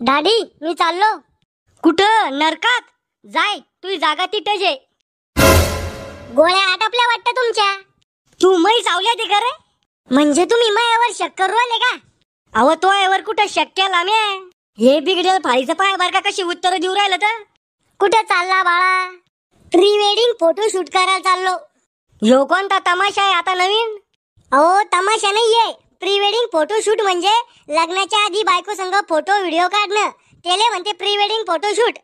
Daddy मी चाललो. कुठं? नरकात? जाय, तुझी जागा तिथंच आहे. गोळ्या आटपल्या वाटतं तुमच्या. तू मै चावल्या ते करे म्हणजे तुम्ही मायावर शक करू आले का? अहो तो यावर कुठं शक्य लाम्या. हे बिगडेल फाळीचं पाय बार का कशी उत्तर देऊ राहिलं तर. कुठं चालला बाळा? प्री वेडिंग फोटो शूट करायला चाललो. ह्यो कोणता तमाशा आहे आता नवीन? अहो तमाशा नाहीये, प्री वेडिंग फोटो शूट म्हणजे लग्नाच्या आधी बायको संग फोटो व्हिडिओ काढणं, त्याले म्हणते प्री वेडिंग फोटो शूट.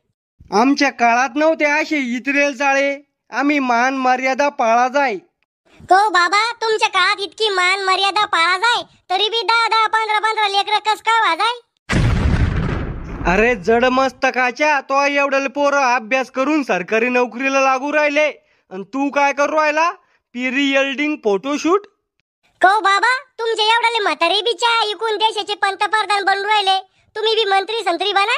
आमच्या काळात नव्हते असे इतरेल चाळे. आम्ही मान मर्यादा पाळा जाय. तो बाबा तुमच्या काळात इतकी मान मर्यादा पाळा जाय तरी बी 10-10 15-15 लेकरं कस काय वाजाय? अरे जड मस्तकाच्या तो एवढ्या पोरं अभ्यास करून सरकारी नोकरीला लागू राहिले आणि तू काय करू राहिला? Pre wedding photo shoot. को बाबा तुमच्या एवढ्याले म्हातारे बिचा ऐकून देशाचे पंतप्रधान बनून राहिले, तुम्ही बी मंत्री संत्री बना.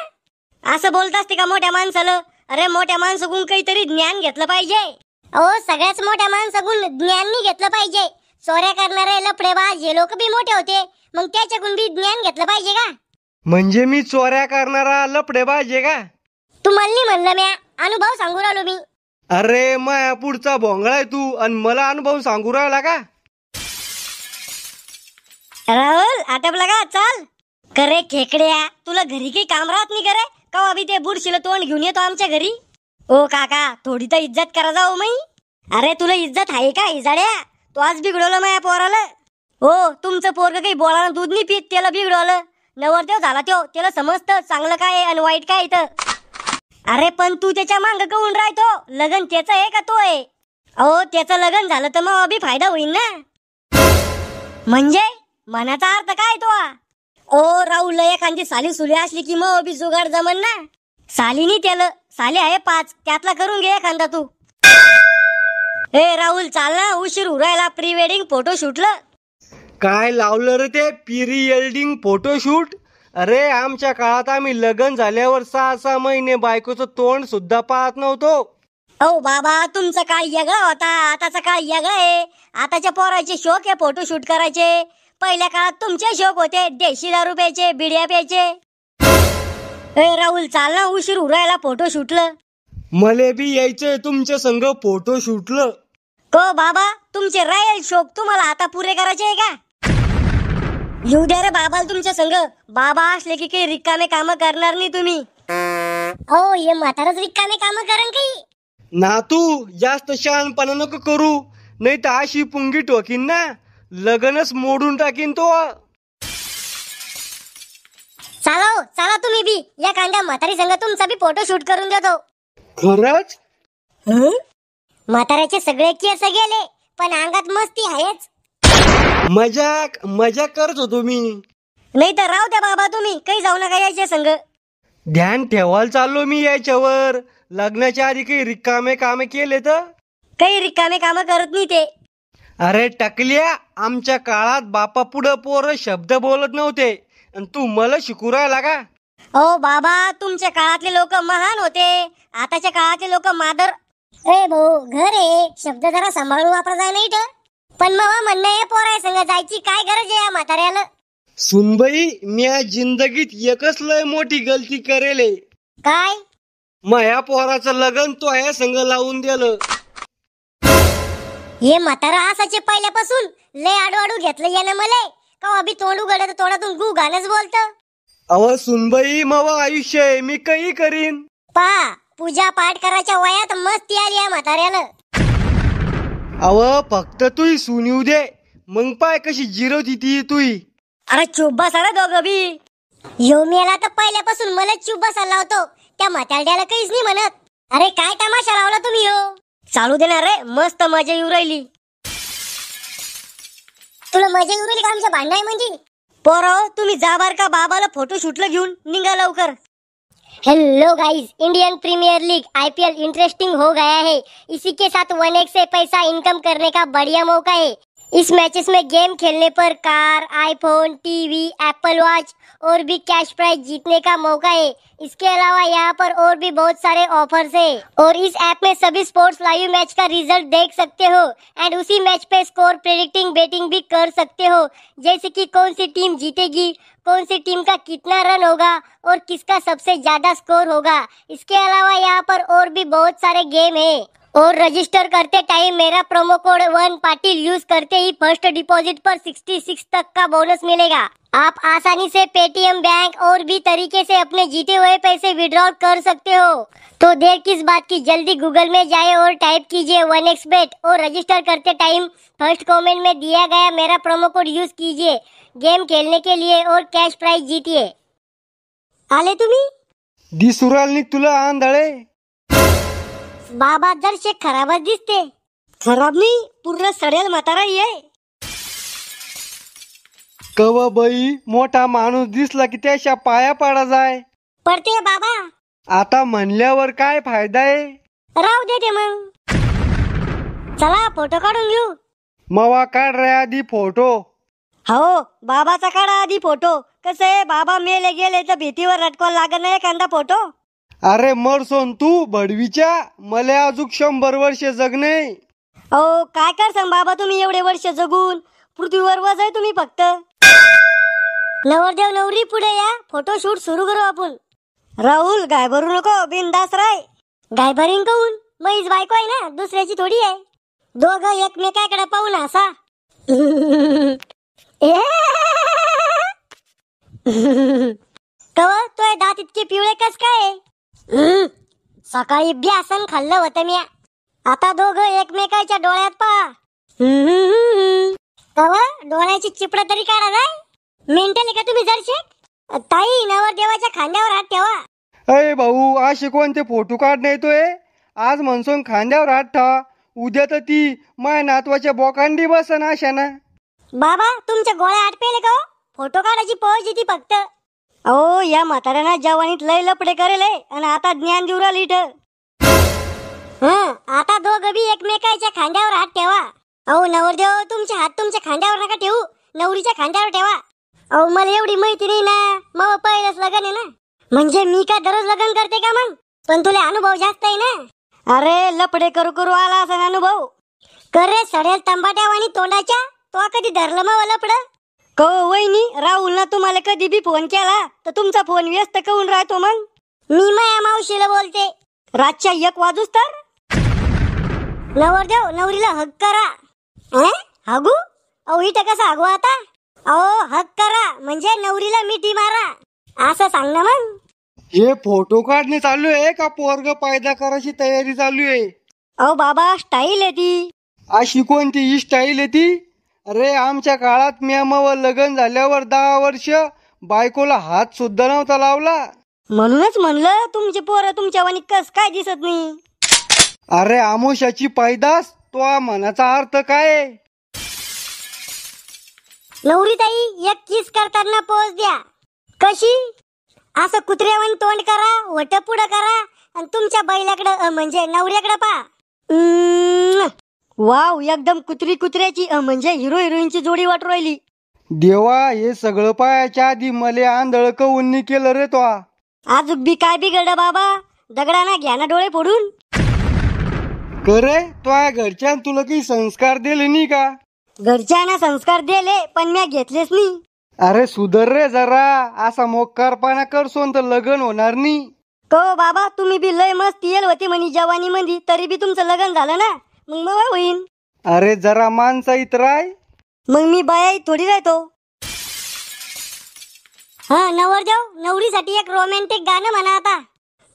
असं बोलत असते का मोठ्या माणसाला? अरे मोठ्या माणसाकडून काहीतरी ज्ञान घेतलं पाहिजे. अहो सगळ्याच मोठ्या माणसाकडून ज्ञान नाही घेतलं पाहिजे. चोऱ्या करणारे लफडेबाज हे लोक बी मोठे होते, मग त्याच्याकडून बी ज्ञान घेतलं पाहिजे का? म्हणजे मी चोऱ्या करणारा लफडेबाज आहे का? तुम्हाला नाही म्हणलं म्या, अनुभव सांगू राहिलो मी. अरे माया पुढचा भोंगळा आहे तू आणि मला अनुभव सांगू राहिला का? राहुल आटपला का? चाल करे खेकड्या, तुला घरी काही काम राहत नाही करे का? अभि ते बुडशीला तोंड घेऊन येतो आमच्या घरी. ओ काका थोडी तर इज्जत करा जाऊ मै. अरे तुला इज्जत आहे का इजाड्या? तू आज बिघडवलं माया पोराला. हो तुमचं पोरग काही बोलायला दूध नाही पित, त्याला बिघडवलं. नवरदेव झाला त्यो, त्याला समजतं चांगलं काय आहे आणि वाईट काय इथं. अरे पण तू त्याच्या मांग काऊन राहतो? लग्न त्याचं आहे का तो आहे? अहो त्याचं लग्न झालं तर मग अभि फायदा होईल ना. म्हणजे मनाचा अर्थ काय तो? ओ राहुल एखादी साली सुली असली की मग अभि जुगाड जमन ना. साली नाही त्याला, साली आहे 5, त्यातला करून घे एखादा तू. ए राहुल चाल ना, उशीर उरायला प्री वेडिंग फोटो शूटला. काय लावलं रे ते प्री वेडिंग फोटो शूट? अरे आमच्या काळात आम्ही लग्न झाल्यावर 6-6 महिने बायकोचं तोंड सुद्धा पाहत नव्हतो. ओ बाबा तुमचा काळ वेगळा होता, आताचा काळ वेगळा आहे. आताच्या पोराचे शौक आहे फोटो शूट करायचे. पहिल्या काळात तुमचे शौक होते देशी दारू प्यायचे, बिड्या प्यायचे. ए राहुल चाल ना, उशीर उरायला फोटो शूटला. मले बी यायचंय तुमच्या संग फोटो शूटलं. को बाबा तुमचे रायल शौक तुम्हाला आता पुरे करायचे आहे का? येऊ द्या रे बाबाला तुमच्या संग. बाबा असले की काही रिकामे काम करणार नाही तुम्ही. हो हे म्हातारच रिकामे काम करण काही. ना तू जास्त शहाणपणा नको करू, नाही तर अशी पुंगी टोकीन ना, लग्नच मोडून टाकीन तो. चालो चला तुम्ही बी या कांद्या म्हातारी संग तुमचा बी फोटो शूट करून देतो. खरंच? म्हाताऱ्याचे सगळे केस गेले पण अंगात मस्ती आहेच. मजाक करत होतो मी. नाही तर राहू द्या बाबा, तुम्ही काही जाऊ नका यायच्या संग. ध्यान ठेवायला चाललो मी याच्यावर. लग्नाच्या आधी काही रिकामे कामे केले तर? काही रिकामे काम करत नाही ते. अरे टकल्या, आमच्या काळात बापा पुढं पोरं शब्द बोलत नव्हते आणि तू मला शिकू राहिला का? ओ बाबा तुमच्या काळातले लोक महान होते, आताच्या काळातले लोक मादर. ए भाऊ घर आहे, शब्द जरा सांभाळून वापरा जाय नाही तर. पण मग म्हणणं आहे पोराय संग जायची काय गरज आहे या म्हाताऱ्याला? सुनबाई म्या जिंदगीत एकच लय मोठी गलती करेले. काय? माया पोराचं लग्न तो या संग लावून दिलं. हे म्हातारा असाचे पहिल्यापासून लय आडू घेतलं यानं मले का? अभि तोंड उघडत तोंडातून गु गाणंच बोलतं. अव सुनबाई मग आयुष्य आहे, मी काही करीन. पा पूजा पाठ करायच्या वयात मस्ती आली या म्हाताऱ्याला. अव फक्त तू सुनीव दे, मग पाय कशी जिरवती ती तुई. अरे चुप बसा रे दोघं बी. यो मेला तर पहिल्यापासून मला चुप बसायला लावतो, त्या म्हातारड्याला काहीच नाही म्हणत. अरे काय तमाशा लावला तुम्ही हो? चालू देणार रे, मस्त मजा येऊ राहिली. तुला मजा येऊ राहिली का आमच्या भांडाय म्हणजे? पोरं तुम्ही जा बार का, बाबाला फोटो शूटला घेऊन निघा लवकर. Hello guys, Indian premier league IPL interesting हो गया है. इसी के साथ 1x से पैसा इनकम करने का बढ़िया मौका है. इस मैचेस में गेम खेलने पर car, iPhone, TV, Apple watch और भी कैश प्राइज जीतने का मौका है। इसके अलावा यहाँ पर और भी बहुत सारे ऑफर्स है और इस ऐप में सभी स्पोर्ट्स लाइव मैच का रिजल्ट देख सकते हो एंड उसी मैच पे स्कोर प्रेडिक्टिंग बेटिंग भी कर सकते हो, जैसे कि कौन सी टीम जीतेगी, कौन सी टीम का कितना रन होगा और किसका सबसे ज्यादा स्कोर होगा। इसके अलावा यहाँ पर और भी बहुत सारे गेम है और रजिस्टर करते टाइम मेरा प्रोमो कोड 1 पाटिल यूज करते ही फर्स्ट डिपॉजिट पर 66 तक का बोनस मिलेगा। आप आसानी से पेटीएम, बैंक और भी तरीके से अपने जीते हुए पैसे विड्रॉल कर सकते हो। तो देर किस बात की, जल्दी गूगल में जाए और टाइप कीजिए 1xbet और रजिस्टर करते टाइम फर्स्ट कमेंट में दिया गया मेरा प्रोमो कोड यूज कीजिए गेम खेलने के लिए और कैश प्राइज जीतिए। आले तुम्ही दिसुराल निघ तुला आंधळे. बाबा दर्शक खराबच दिसते. खराब नाही, पूर्ण सडेल म्हातारा आहे. कवा बाई मोठा माणूस दिसला की त्याच्या पाया पाडा जाय. पडते बाबा. आता म्हणल्यावर काय फायदा आहे. राहू दे ते मग. चला फोटो काढून घेऊ. मवा काढ रे आधी फोटो. हो बाबाचा काढा आधी फोटो. कसं आहे, बाबा मेले गेले तर भीतीवर लटकवा लागत नाही एखादा फोटो. अरे मरसोन तू भडवीच्या, मले अजून 100 वर्ष जगणे. अहो काय करसान बाबा तुम्ही एवढे वर्ष जगून. पृथ्वीवर वज आहे तुम्ही फक्त. नवरदेव नवरी पुढे या, फोटो शूट सुरू करू आपण. राहुल गाय भरू नको, बिनदास राय. गाय भरीन काऊन, मैच बायको आहे ना, दुसऱ्याची थोडी आहे. दोघं एकमेकाकडे पाहून हसा. कवा तोय दात इतके पिवळे कस काय. सकाळी ब्यासन खाल्लं होतं मी. आता दोघं एकमेकाच्या डोळ्यात पहा. कवा डोळ्याची चिपड तरी काढा जाय. मेंटल का तुम्ही जरशे. ताई नवरदेवाच्या खांद्यावर हात ठेवा. अय भाऊ, असे कोणते फोटो काढणे येतोय. आज म्हणसून खांद्यावर हात ठेवा, उद्या तर ती माय नातवाच्या बोकांडी बसन अशाना. बाबा तुमच्या गोळ्या आटपेले का. फोटो काढायची पळज येते फक्त. अहो या म्हाताऱ्यानं जवानीत लय लपडे करेल आणि आता ज्ञान देऊ राहिली इथं. आता दोघं बी एकमेकाच्या खांद्यावर हात ठेवा. अहो नवरदेव तुमचे हात तुमच्या खांद्यावर नका ठेवू, नवरीच्या खांद्यावर ठेवा. अहो मला एवढी माहिती नाही ना, मग पहिलंच लग्न आहे ना. म्हणजे मी काय दररोज लग्न करते का मग. पण तुला अनुभव जास्त आहे ना. अरे लपडे करू करू आला असा अनुभव. करे सडेल तंबाट्यावानी तोंडाच्या. तो कधी धरलं मग लपड. को वहिनी, राहुल ना तुम्हाला कधी बी फोन केला तर तुमचा फोन व्यस्त काऊन राहतो मग. मी माया मावशीला बोलते. रातच्या 1 वाजूस तर. नवरदेव नवरीला हक करा. हगू. अहो इथं कसं हगू आता. अहो हक करा म्हणजे नवरीला मिठी मारा असं सांग ना मग. हे फोटो काढणे चालू आहे का पोरग पैदा करायची तयारी चालू आहे. अहो बाबा स्टाईल आहे ती. अशी कोणती स्टाईल आहे ती. अरे आमच्या काळात म्यामावर लग्न झाल्यावर 10 वर्ष बायकोला हात सुद्धा नव्हता लावला. म्हणूनच म्हणलं तुमची पोरं तुमच्या वाणी कस काय दिसत नाही. अरे आमोशाची पैदास, तो मनाचा अर्थ काय. नवरी ताई एक किस करताना पोज द्या. कशी. असं कुत्र्यावानी तोंड करा, वट पुढं करा आणि तुमच्या बैलाकडं म्हणजे नवऱ्याकडे पहा. वाव एकदम कुत्री कुत्र्याची म्हणजे हिरो हिरोईनची जोडी वाटू राहिली. देवा, हे सगळं पायाच्या आधी मले आंधळ कवून केलं रे तो. आज बी काय बिघडलं बाबा. दगडाना घ्या ना डोळे फोडून. करे तो घरच्या तुला काही संस्कार दिले नाही का. घरच्यांना संस्कार दिले पण मी घेतलेच नाही. अरे सुधर रे जरा. असा मोकारपणा करसोन तर लग्न होणार नाही. को बाबा तुम्ही बी लय मस्त येल होते म्हणे जवानी मध्ये, तरी बी तुमचं लग्न झालं ना. मग मग होईन. अरे जरा माणसा इतराय. मग मी बाया थोडी राहतो. हा नवरदेव नवरीसाठी एक रोमॅन्टिक गाणं म्हणा आता.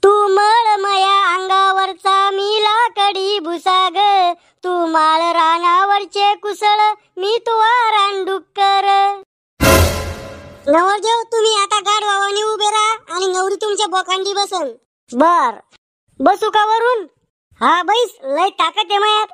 तू मळ मया अंगावरचा मी लाकडी भुसा ग. तू माळ रानावरचे कुसळ मी तुवा रानडुक्कर. नवरदेव तुम्ही आता गाढवावानी उभे राहा आणि नवरी तुमच्या बोकांडी बसन. बर बसू का वरून. हा बैस, लय ताकद आहे मायात.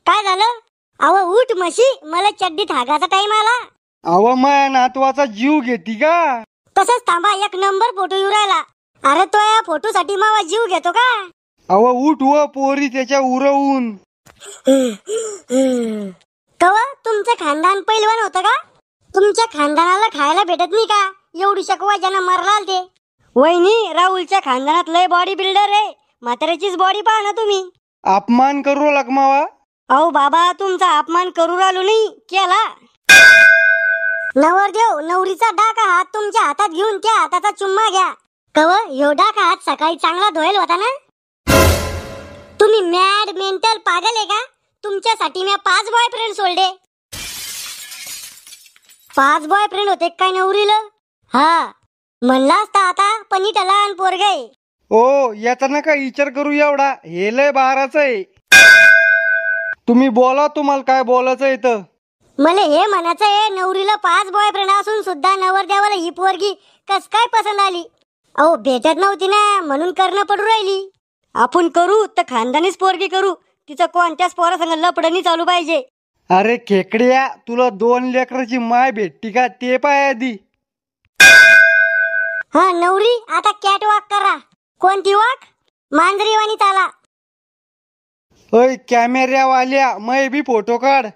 काय झालं. अव उठ म्हशी, मला चड्डीत हागाचा टाइम आला. अव माया नातवाचा जीव घेती का. तसंच थांबा, एक नंबर फोटो येऊ राहिला. अरे तो या फोटो साठी मावा जीव घेतो का. अव उठ व पोरी त्याच्या उरवून. कव तुमचं खानदान पैलवान होतं का? तुमच्या खानदानाला खायला भेटत नाही का? एवढी शकवा ज्यांना मारलाल ते. वहिनी, राहुलच्या खानदानात लय बॉडी बिल्डर आहे. म्हाताऱ्याचीच बॉडी पहा ना तुम्ही. अपमान करू लकमावा. अहो बाबा, तुमचा अपमान करू राहिलो नाही केला. नवरदेव, नवरीचा डाका हात तुमच्या हातात घेऊन त्या हाताचा चुम्मा घ्या. कव ह्यो डाका हात सकाळी चांगला धुवायला होता ना? तुम्ही मॅड मेंटल पागल आहे का? तुमच्यासाठी मी 5 बॉयफ्रेंड सोडले. 5 बॉयफ्रेंड होते काय नवरीला? हा म्हणला असता आता पनीटला आणि पोरग आहे. ओ याचा नका विचार करू एवढा, हे लय बाराच आहे. तुम्ही बोला, तुम्हाला काय बोलायचं इथं. मला हे म्हणायचं आहे, नवरीला 5 बॉयफ्रेंड असून सुद्धा नवरदेवाला ही पोरगी कस काय पसंत आली? अहो भेटत नव्हती ना, म्हणून करणं पडू राहिली. आपण करू तर खानदानीच पोरगी करू. तिचं कोणत्याच पोरासंग लपडणी चालू पाहिजे. अरे खेकड्या, तुला 2 लेकराची माय भेटती का ते पाय आधी. हा नवरी, आता कॅट वॉक करा. कोणती वॉक? मांजरीवाणी चाला. ओय कॅमेऱ्यावाल्या, मै बी फोटो काढ.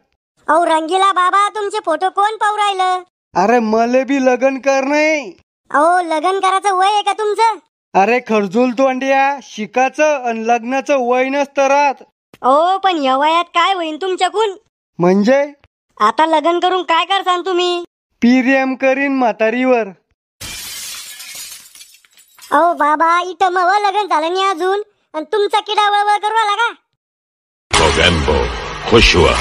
अहो रंगीला बाबा, तुमचे फोटो कोण पाहू राहिलं? अरे मले बी लग्न कर नाही. अहो लग्न करायचं वय आहे का तुमचं? अरे खरजूल तोंड्या, शिकाचं आणि लग्नाचं वय नसतं राहत. अहो पण या वयात काय होईन तुमच्याकून? म्हणजे आता लग्न करून काय करसान तुम्ही? प्रेम करीन म्हातारीवर. अहो बाबा, इथं मग लग्न झालं नाही अजून, आणि तुमचा किडा वळवळ करू आला का? Mogambo, खुश हुआ.